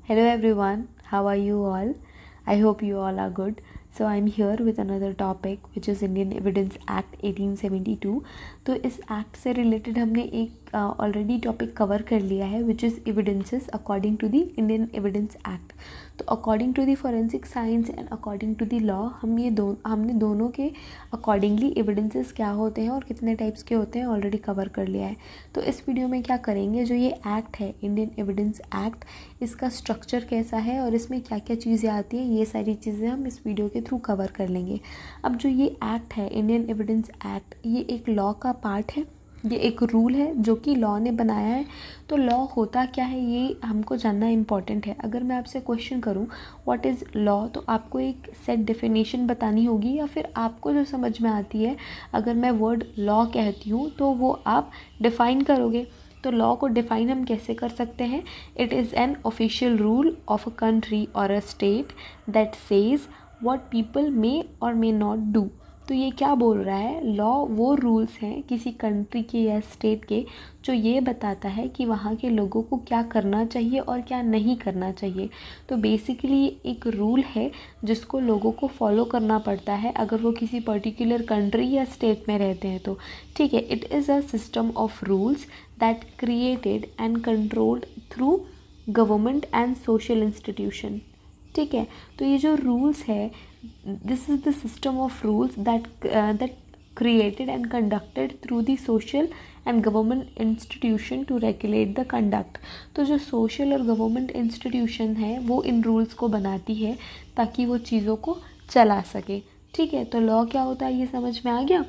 Hello everyone, how are you all? I hope you all are good. So I'm here with another topic which is Indian Evidence Act 1872. तो इस act से related हमने एक already topic cover कर लिया है which is evidences according to the Indian evidence act. तो according to the forensic science and according to the law हमने दोनों के अकॉर्डिंगली एविडेंसेस क्या होते हैं और कितने टाइप्स के होते हैं ऑलरेडी कवर कर लिया है. तो इस वीडियो में क्या करेंगे, जो ये एक्ट है इंडियन एविडेंस एक्ट, इसका स्ट्रक्चर कैसा है और इसमें क्या क्या चीज़ें आती हैं, ये सारी चीज़ें हम इस वीडियो के थ्रू कवर कर लेंगे. अब जो ये एक्ट है इंडियन एविडेंस एक्ट, ये एक लॉ का पार्ट है, ये एक रूल है जो कि लॉ ने बनाया है. तो लॉ होता क्या है ये हमको जानना इम्पॉर्टेंट है. अगर मैं आपसे क्वेश्चन करूं व्हाट इज़ लॉ, तो आपको एक सेट डेफिनेशन बतानी होगी या फिर आपको जो समझ में आती है, अगर मैं वर्ड लॉ कहती हूँ तो वो आप डिफ़ाइन करोगे. तो लॉ को डिफ़ाइन हम कैसे कर सकते हैं? It is an official rule of a country or a state that says what people may or may not do. तो ये क्या बोल रहा है, लॉ वो रूल्स हैं किसी कंट्री के या स्टेट के जो ये बताता है कि वहाँ के लोगों को क्या करना चाहिए और क्या नहीं करना चाहिए. तो बेसिकली एक रूल है जिसको लोगों को फॉलो करना पड़ता है अगर वो किसी पर्टिकुलर कंट्री या स्टेट में रहते हैं तो. ठीक है, it is a system of rules that created and controlled through government and social institution. ठीक है, तो ये जो रूल्स है, this is the system of rules that created and conducted through the social and government institution to regulate the conduct. तो जो social और government institution है वो इन rules को बनाती है ताकि वो चीज़ों को चला सके. ठीक है, तो लॉ क्या होता है ये समझ में आ गया.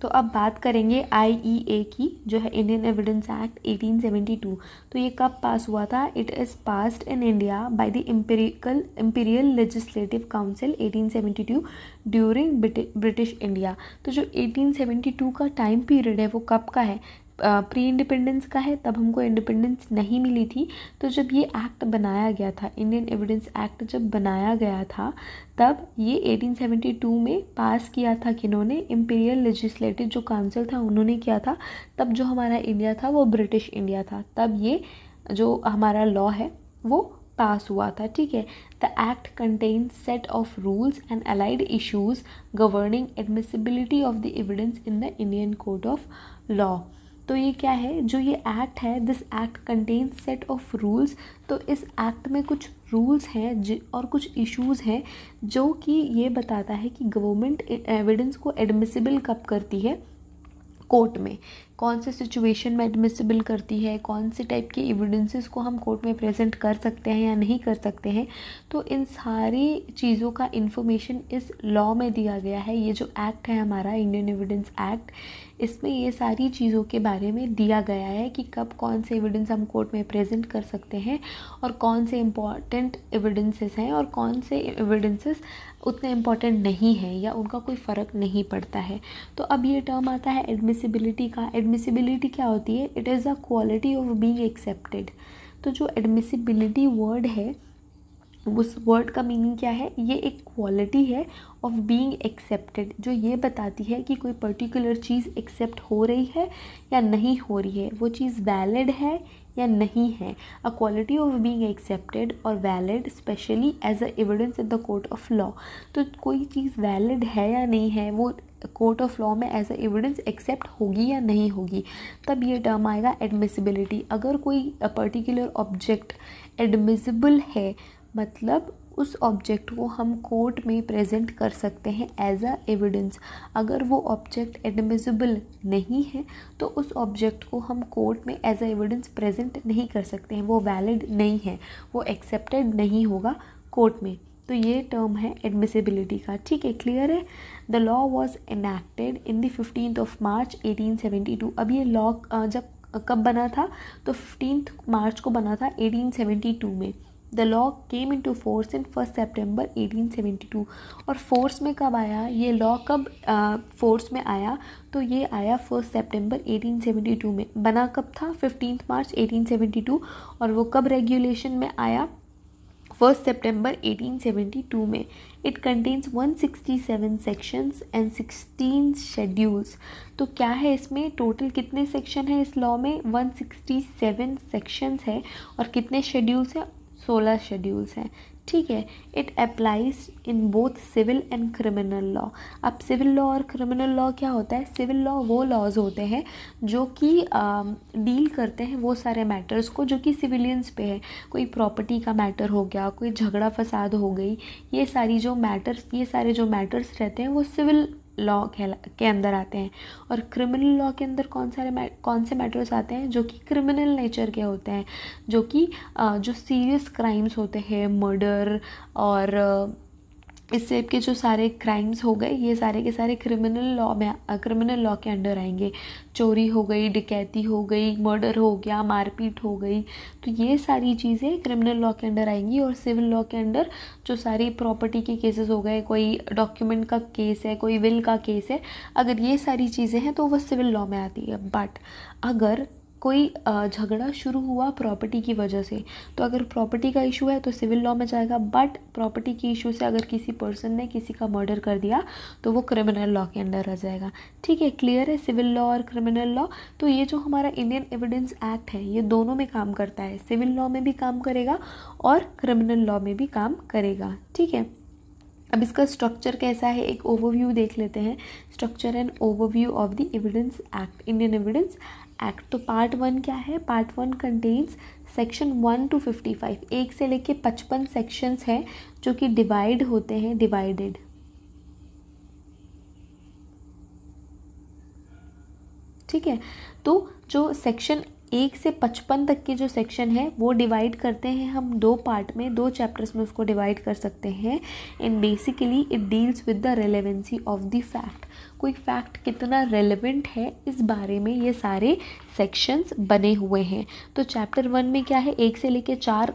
तो अब बात करेंगे IEA की, जो है इंडियन एविडेंस एक्ट 1872. तो ये कब पास हुआ था? It is passed in India by the imperial legislative council 1872 during British India. तो जो 1872 का टाइम पीरियड है वो कब का है? प्री इंडिपेंडेंस का है, तब हमको इंडिपेंडेंस नहीं मिली थी. तो जब ये एक्ट बनाया गया था, इंडियन एविडेंस एक्ट जब बनाया गया था, तब ये 1872 में पास किया था किन्होंने? इम्पीरियल लेजिस्लेटिव जो काउंसिल था उन्होंने किया था. तब जो हमारा इंडिया था वो ब्रिटिश इंडिया था, तब ये जो हमारा लॉ है वो पास हुआ था. ठीक है, the act contains set of rules and allied issues governing admissibility of the evidence in the Indian code of law. तो ये क्या है, जो ये एक्ट है, this act contains set of rules. तो इस एक्ट में कुछ रूल्स हैं और कुछ इश्यूज़ हैं जो कि ये बताता है कि गवर्नमेंट एविडेंस को एडमिसिबल कब करती है कोर्ट में, कौन से सिचुएशन में एडमिसिबल करती है, कौन से टाइप के एविडेंसेस को हम कोर्ट में प्रेजेंट कर सकते हैं या नहीं कर सकते हैं. तो इन सारी चीज़ों का इन्फॉर्मेशन इस लॉ में दिया गया है. ये जो एक्ट है हमारा इंडियन एविडेंस एक्ट, इसमें ये सारी चीज़ों के बारे में दिया गया है कि कब कौन से एविडेंस हम कोर्ट में प्रेजेंट कर सकते हैं और कौन से इम्पॉर्टेंट एविडेंसेस हैं और कौन से एविडेंसेस उतने इम्पॉर्टेंट नहीं हैं या उनका कोई फ़र्क नहीं पड़ता है. तो अब ये टर्म आता है एडमिसिबिलिटी का. एडमिसिबिलिटी क्या होती है? It is a quality of being accepted. तो जो एडमिसिबिलिटी वर्ड है, उस वर्ड का मीनिंग क्या है? ये एक क्वालिटी है ऑफ बीइंग एक्सेप्टेड, जो ये बताती है कि कोई पर्टिकुलर चीज़ एक्सेप्ट हो रही है या नहीं हो रही है, वो चीज़ वैलिड है या नहीं है. A quality of being accepted और valid specially as a evidence in the court of law. तो कोई चीज़ वैलिड है या नहीं है, वो कोर्ट ऑफ लॉ में एज अ एविडेंस एक्सेप्ट होगी या नहीं होगी, तब ये टर्म आएगा एडमिसिबिलिटी. अगर कोई पर्टिकुलर ऑब्जेक्ट एडमिसिबल है, मतलब उस ऑब्जेक्ट को हम कोर्ट में प्रेजेंट कर सकते हैं एज अ एविडेंस. अगर वो ऑब्जेक्ट एडमिसिबल नहीं है तो उस ऑब्जेक्ट को हम कोर्ट में एज अ एविडेंस प्रेजेंट नहीं कर सकते हैं, वो वैलिड नहीं है, वो एक्सेप्टेड नहीं होगा कोर्ट में. तो ये टर्म है एडमिसिबिलिटी का. ठीक है, क्लियर है. The law was enacted in the 15th मार्च 1872. अब ये लॉ जब कब बना था? तो 15 मार्च को बना था 1872 में. The law came into force in 1 सितंबर 1872. और फोर्स में कब आया ये लॉ? कब फोर्स में आया? तो ये आया 1 सितंबर 1872 में. बना कब था? 15 मार्च 1872. और वो कब रेगुलेशन में आया? 1 सितंबर 1872 में। It contains 167 sections and 16 schedules. तो क्या है इसमें, टोटल कितने सेक्शन है इस लॉ में, 167 सेक्शंस है और कितने शेड्यूल्स हैं, 16 शेड्यूल्स हैं। ठीक है। It applies in both civil and criminal law. अब सिविल लॉ और क्रिमिनल लॉ क्या होता है, सिविल लॉ वो लॉज होते हैं जो कि डील करते हैं वो सारे मैटर्स को जो कि सिविलियंस पे है। कोई प्रॉपर्टी का मैटर हो गया, कोई झगड़ा फसाद हो गई, ये सारे जो मैटर्स रहते हैं वो सिविल लॉ के अंदर आते हैं। और क्रिमिनल लॉ के अंदर कौन से मैटर्स आते हैं जो कि क्रिमिनल नेचर के होते हैं, जो कि जो सीरियस क्राइम्स होते हैं, मर्डर और इस टाइप के जो सारे क्राइम्स हो गए, ये सारे के सारे क्रिमिनल लॉ के अंडर आएंगे। चोरी हो गई, डकैती हो गई, मर्डर हो गया, मारपीट हो गई, तो ये सारी चीज़ें क्रिमिनल लॉ के अंडर आएंगी। और सिविल लॉ के अंडर जो सारी प्रॉपर्टी के केसेस हो गए, कोई डॉक्यूमेंट का केस है, कोई विल का केस है, अगर ये सारी चीज़ें हैं तो वह सिविल लॉ में आती है। बट अगर कोई झगड़ा शुरू हुआ प्रॉपर्टी की वजह से, तो अगर प्रॉपर्टी का इशू है तो सिविल लॉ में जाएगा। बट प्रॉपर्टी की इशू से अगर किसी पर्सन ने किसी का मर्डर कर दिया तो वो क्रिमिनल लॉ के अंडर आ जाएगा। ठीक है, क्लियर है सिविल लॉ और क्रिमिनल लॉ। तो ये जो हमारा इंडियन एविडेंस एक्ट है ये दोनों में काम करता है, सिविल लॉ में भी काम करेगा और क्रिमिनल लॉ में भी काम करेगा। ठीक है, अब इसका स्ट्रक्चर कैसा है एक ओवरव्यू देख लेते हैं। Structure and overview of the evidence act, Indian evidence act. तो पार्ट 1 क्या है, पार्ट 1 कंटेन्स सेक्शन 1 to 55, 1 से लेके 55 सेक्शंस हैं जो कि डिवाइड होते हैं, डिवाइडेड। ठीक है, तो जो सेक्शन 1 से 55 तक के जो सेक्शन है वो डिवाइड करते हैं हम 2 पार्ट में, 2 चैप्टर्स में उसको डिवाइड कर सकते हैं। And basically it deals with the relevancy of the fact, कोई फैक्ट कितना रेलेवेंट है इस बारे में ये सारे सेक्शंस बने हुए हैं। तो चैप्टर 1 में क्या है, 1 से लेके 4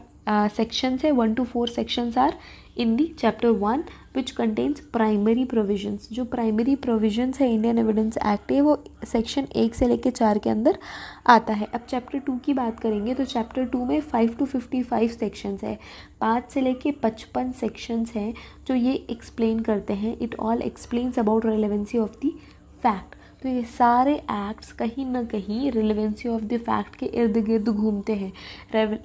सेक्शंस है, 1 to 4 sections are in the chapter 1 which contains primary provisions. जो प्राइमरी प्रोविजंस है इंडियन एविडेंस एक्ट है वो सेक्शन 1 से लेके 4 के अंदर आता है। अब चैप्टर 2 की बात करेंगे तो चैप्टर 2 में 5 to 55 सेक्शंस है, 5 से लेके 55 सेक्शंस हैं जो ये एक्सप्लेन करते हैं। It all explains about relevancy of the fact. तो ये सारे एक्ट्स कहीं ना कहीं रेलेवेंसी ऑफ द फैक्ट के इर्द गिर्द घूमते हैं।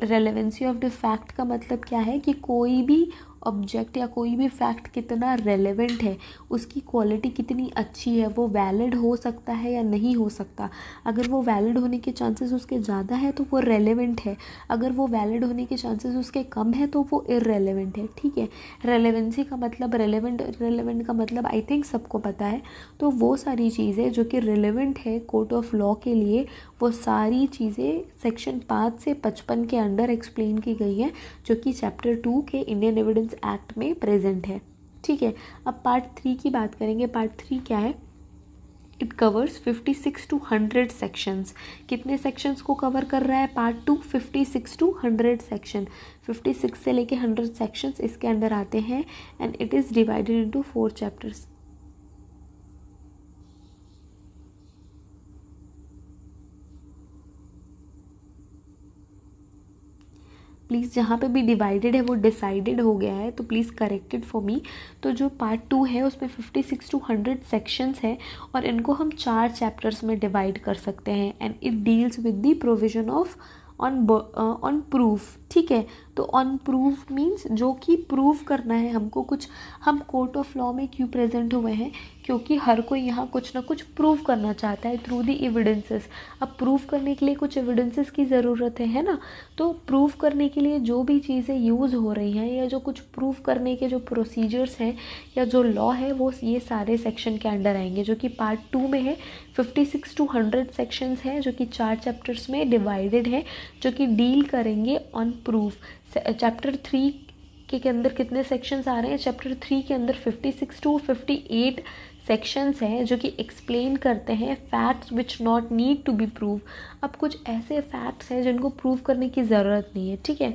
रेलेवेंसी ऑफ द फैक्ट का मतलब क्या है कि कोई भी ऑब्जेक्ट या कोई भी फैक्ट कितना रेलेवेंट है, उसकी क्वालिटी कितनी अच्छी है, वो वैलिड हो सकता है या नहीं हो सकता। अगर वो वैलिड होने के चांसेस उसके ज़्यादा है तो वो रेलेवेंट है, अगर वो वैलिड होने के चांसेस उसके कम है तो वो इररेलेवेंट है। ठीक है, रेलेवेंसी का मतलब रेलेवेंट का मतलब आई थिंक सबको पता है। तो वो सारी चीज़ें जो कि रिलेवेंट है कोर्ट ऑफ लॉ के लिए, वो सारी चीज़ें सेक्शन 5 से 55 के अंडर एक्सप्लेन की गई हैं जो कि चैप्टर 2 के इंडियन एविडेंस एक्ट में प्रेजेंट है। ठीक है, अब पार्ट 3 की बात करेंगे। पार्ट 3 क्या है, इट कवर्स 56 to 100 सेक्शंस। कितने सेक्शंस को कवर कर रहा है पार्ट 2, 56 to 100 सेक्शन, 56 से लेके 100 सेक्शंस इसके अंदर आते हैं। And it is divided into 4 chapters. Please जहाँ पे भी डिवाइडेड है वो डिसाइडेड हो गया है तो प्लीज़ करेक्टेड फॉर मी। तो जो पार्ट 2 है उसमें 56 to 100 सेक्शंस हैं और इनको हम 4 चैप्टर्स में डिवाइड कर सकते हैं। And it deals with the provision of on proof. ठीक है, तो ऑन प्रूफ मीन्स जो कि प्रूव करना है हमको कुछ। हम कोर्ट ऑफ लॉ में क्यों प्रेजेंट हुए हैं, क्योंकि हर कोई यहाँ कुछ ना कुछ प्रूव करना चाहता है थ्रू द एविडेंसेस। अब प्रूव करने के लिए कुछ एविडेंसेस की ज़रूरत है ना। तो प्रूव करने के लिए जो भी चीज़ें यूज़ हो रही हैं या जो कुछ प्रूव करने के जो प्रोसीजर्स हैं या जो लॉ है वो ये सारे सेक्शन के अंडर आएंगे जो कि पार्ट 2 में है। 56 to 100 सेक्शंस हैं जो कि 4 चैप्टर्स में डिवाइडेड है जो कि डील करेंगे ऑन प्रूफ। चैप्टर 3 के अंदर कितने सेक्शंस आ रहे हैं, चैप्टर 3 के अंदर 56 to 58 सेक्शंस हैं जो कि एक्सप्लेन करते हैं facts which not need to be prove. अब कुछ ऐसे फैक्ट्स हैं जिनको प्रूव करने की ज़रूरत नहीं है। ठीक है,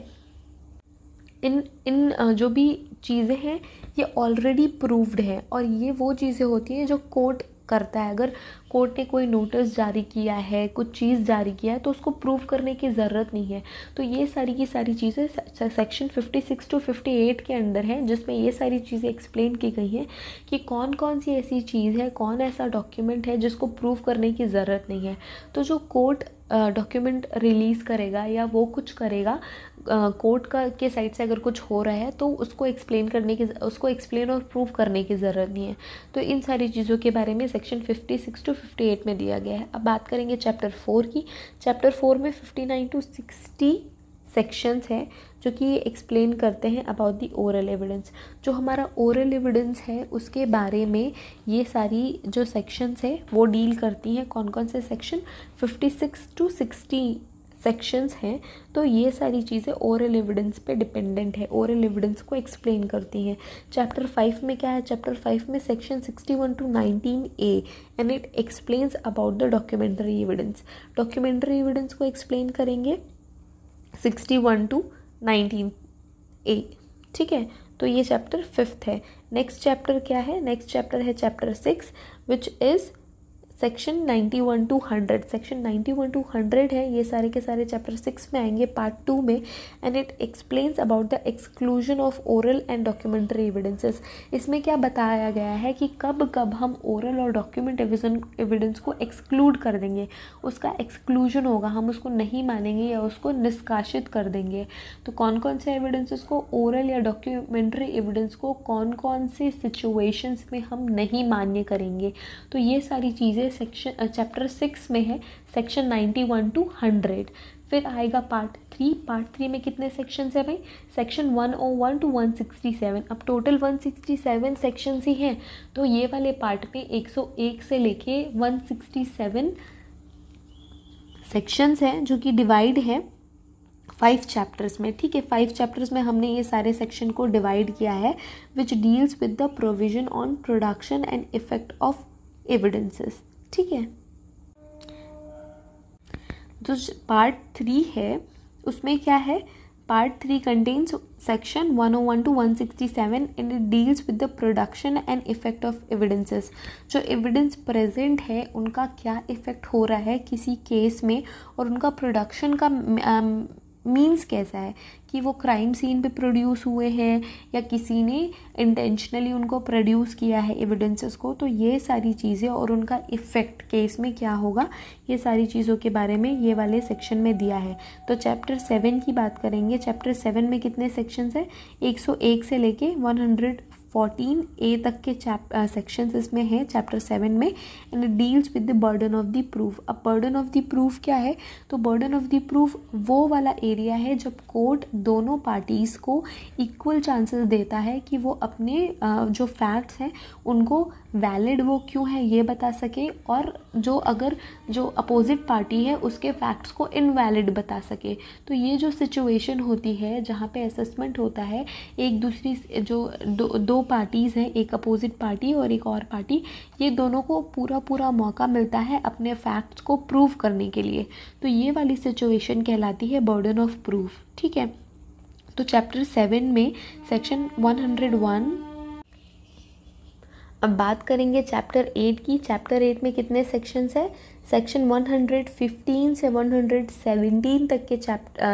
इन जो भी चीज़ें हैं ये ऑलरेडी प्रूव्ड है और ये वो चीज़ें होती हैं जो कोर्ट करता है। अगर कोर्ट ने कोई नोटिस जारी किया है, कुछ चीज़ जारी किया है, तो उसको प्रूव करने की ज़रूरत नहीं है। तो ये सारी की सारी चीज़ें सेक्शन 56 to 58 के अंडर है, जिसमें ये सारी चीज़ें एक्सप्लेन की गई हैं कि कौन कौन सी ऐसी चीज़ है, कौन ऐसा डॉक्यूमेंट है जिसको प्रूव करने की ज़रूरत नहीं है। तो जो कोर्ट डॉक्यूमेंट रिलीज़ करेगा या वो कुछ करेगा, कोर्ट का के साइड से अगर कुछ हो रहा है तो उसको एक्सप्लेन और प्रूव करने की ज़रूरत नहीं है। तो इन सारी चीज़ों के बारे में सेक्शन 56 to 58 में दिया गया है। अब बात करेंगे चैप्टर 4 की। चैप्टर 4 में 59 to 60 सेक्शंस हैं जो कि ये एक्सप्लेन करते हैं अबाउट दी ओरल एविडेंस। जो हमारा ओरल एविडेंस है उसके बारे में ये सारी जो सेक्शंस है वो डील करती हैं। कौन कौन से सेक्शन? 56 to 60 सेक्शंस हैं। तो ये सारी चीज़ें ओरल एविडेंस पे डिपेंडेंट है, ओरल एविडेंस को एक्सप्लेन करती हैं। चैप्टर 5 में क्या है? चैप्टर 5 में section 61 to 19A and it explains about the documentary evidence. Documentary evidence को एक्सप्लेन करेंगे 61 to 19A, ठीक है। तो ये चैप्टर 5 है। नेक्स्ट चैप्टर क्या है? नेक्स्ट चैप्टर है chapter 6 which is section 91 to 100। Section 91 to 100 है, ये सारे के सारे चैप्टर 6 में आएंगे पार्ट 2 में। And it explains about the exclusion of oral and documentary evidences. इसमें क्या बताया गया है कि कब कब हम ओरल और डॉक्यूमेंट एविडेंस को एक्सक्लूड कर देंगे, उसका एक्सक्लूजन होगा, हम उसको नहीं मानेंगे या उसको निष्कासित कर देंगे। तो कौन कौन से एविडेंसेस को, ओरल या डॉक्यूमेंट्री एविडेंस को कौन कौन से सिचुएशंस में हम नहीं मान्य करेंगे। तो ये सारी चीज़ें सेक्शन चैप्टर 6 में है, सेक्शन 91 to 100। फिर आएगा पार्ट 3। पार्ट 3 में कितने सेक्शंस है भाई? Section 101 to 167। अब टोटल 167 सेक्शंस ही हैं। तो ये वाले पार्ट में 101 से लेके 167 सेक्शंस हैं जो कि डिवाइड है 5 चैप्टर्स में, ठीक है। 5 चैप्टर्स में हमने ये सारे सेक्शन को डिवाइड किया है which deals with the provision on production and effect of evidences, ठीक है। जो पार्ट 3 है उसमें क्या है? Part 3 contains section 101 to 167 and it deals with the production and effect of evidences. जो एविडेंस प्रेजेंट है उनका क्या इफेक्ट हो रहा है किसी केस में, और उनका प्रोडक्शन का मीन्स कैसा है कि वो क्राइम सीन पे प्रोड्यूस हुए हैं या किसी ने इंटेंशनली उनको प्रोड्यूस किया है एविडेंसेस को। तो ये सारी चीज़ें और उनका इफ़ेक्ट केस में क्या होगा, ये सारी चीज़ों के बारे में ये वाले सेक्शन में दिया है। तो चैप्टर 7 की बात करेंगे। चैप्टर 7 में कितने सेक्शंस हैं? 101 से लेके 114A तक के सेक्शंस इसमें हैं चैप्टर 7 में। And it deals with the burden of the proof. अब बर्डन ऑफ द प्रूफ क्या है? तो बर्डन ऑफ द प्रूफ वो वाला एरिया है जब कोर्ट दोनों पार्टीज़ को इक्वल चांसेस देता है कि वो अपने जो फैक्ट्स हैं उनको वैलिड वो क्यों है ये बता सके, और जो अपोजिट पार्टी है उसके फैक्ट्स को इनवैलिड बता सके। तो ये जो सिचुएशन होती है जहाँ पे असेसमेंट होता है, एक दूसरी जो दो पार्टीज़ हैं, एक अपोजिट पार्टी और एक और पार्टी, ये दोनों को पूरा मौका मिलता है अपने फैक्ट्स को प्रूव करने के लिए। तो ये वाली सिचुएशन कहलाती है बर्डन ऑफ प्रूफ, ठीक है। तो चैप्टर 7 में सेक्शन 101। अब बात करेंगे चैप्टर 8 की। चैप्टर 8 में कितने सेक्शंस है? सेक्शन 115 से 117 तक के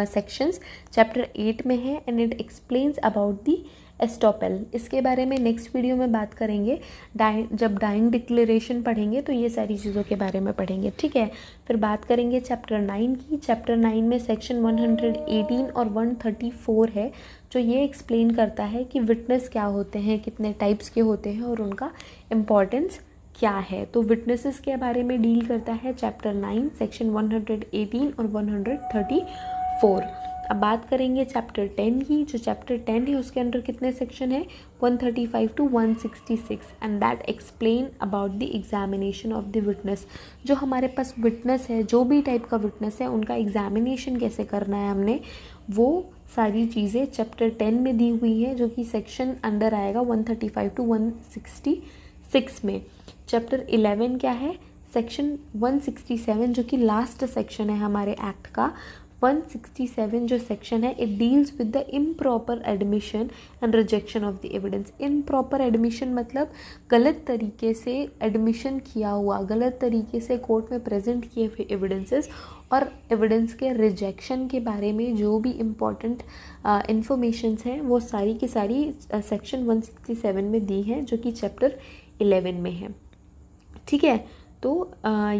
सेक्शंस चैप्टर 8 में है। And it explains about the estoppel. इसके बारे में नेक्स्ट वीडियो में बात करेंगे। जब डाइंग डिक्लेरेशन पढ़ेंगे तो ये सारी चीज़ों के बारे में पढ़ेंगे, ठीक है। फिर बात करेंगे चैप्टर 9 की। चैप्टर 9 में सेक्शन 118 और 134 है जो ये एक्सप्लेन करता है कि विटनेस क्या होते हैं, कितने टाइप्स के होते हैं और उनका इम्पॉर्टेंस क्या है। तो विटनेसेस के बारे में डील करता है चैप्टर 9 सेक्शन 118 और 134। अब बात करेंगे चैप्टर 10 की। जो चैप्टर 10 है उसके अंदर कितने सेक्शन है? 135 to 166 and that explain about the examination of the witness. जो हमारे पास विटनेस है, जो भी टाइप का विटनेस है, उनका एग्जामिनेशन कैसे करना है हमने, वो सारी चीज़ें चैप्टर 10 में दी हुई है जो कि सेक्शन अंडर आएगा 135 to 166 में। चैप्टर 11 क्या है? सेक्शन 167 जो कि लास्ट सेक्शन है हमारे एक्ट का, 167 जो सेक्शन है, it deals with the improper admission and rejection of the evidence. Improper admission मतलब गलत तरीके से एडमिशन किया हुआ, गलत तरीके से कोर्ट में प्रेजेंट किए हुए एविडेंसेस, और एविडेंस के रिजेक्शन के बारे में जो भी इम्पॉर्टेंट इंफॉर्मेशंस हैं वो सारी की सारी सेक्शन 167 में दी हैं, जो कि चैप्टर 11 में है। ठीक है, तो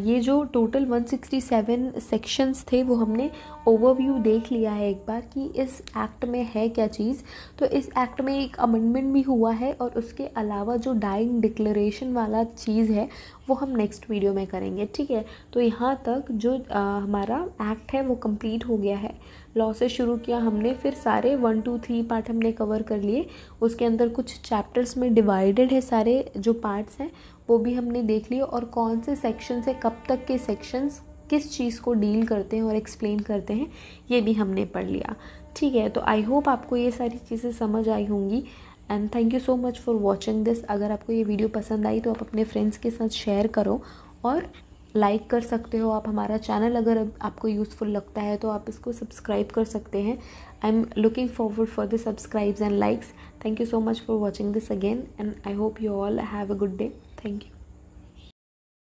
ये जो टोटल 167 सेक्शंस थे वो हमने ओवरव्यू देख लिया है एक बार कि इस एक्ट में है क्या चीज़। तो इस एक्ट में एक अमेंडमेंट भी हुआ है, और उसके अलावा जो डाइंग डिक्लेरेशन वाला चीज़ है वो हम नेक्स्ट वीडियो में करेंगे। ठीक है, तो यहाँ तक जो हमारा एक्ट है वो कंप्लीट हो गया है। लॉ से शुरू किया हमने, फिर सारे 1 2 3 पार्ट हमने कवर कर लिए। उसके अंदर कुछ चैप्टर्स में डिवाइडेड है, सारे जो पार्ट्स हैं वो भी हमने देख लिए, और कौन से सेक्शन से कब तक के सेक्शंस किस चीज़ को डील करते हैं और एक्सप्लेन करते हैं ये भी हमने पढ़ लिया। ठीक है, तो आई होप आपको ये सारी चीज़ें समझ आई होंगी, and thank you so much for watching this. अगर आपको ये वीडियो पसंद आई तो आप अपने फ्रेंड्स के साथ शेयर करो, और लाइक कर सकते हो आप हमारा चैनल। अगर आपको यूज़फुल लगता है तो आप इसको सब्सक्राइब कर सकते हैं। I am looking forward for the subscribes and likes. Thank you so much for watching this again, and I hope you all have a good day. Thank you.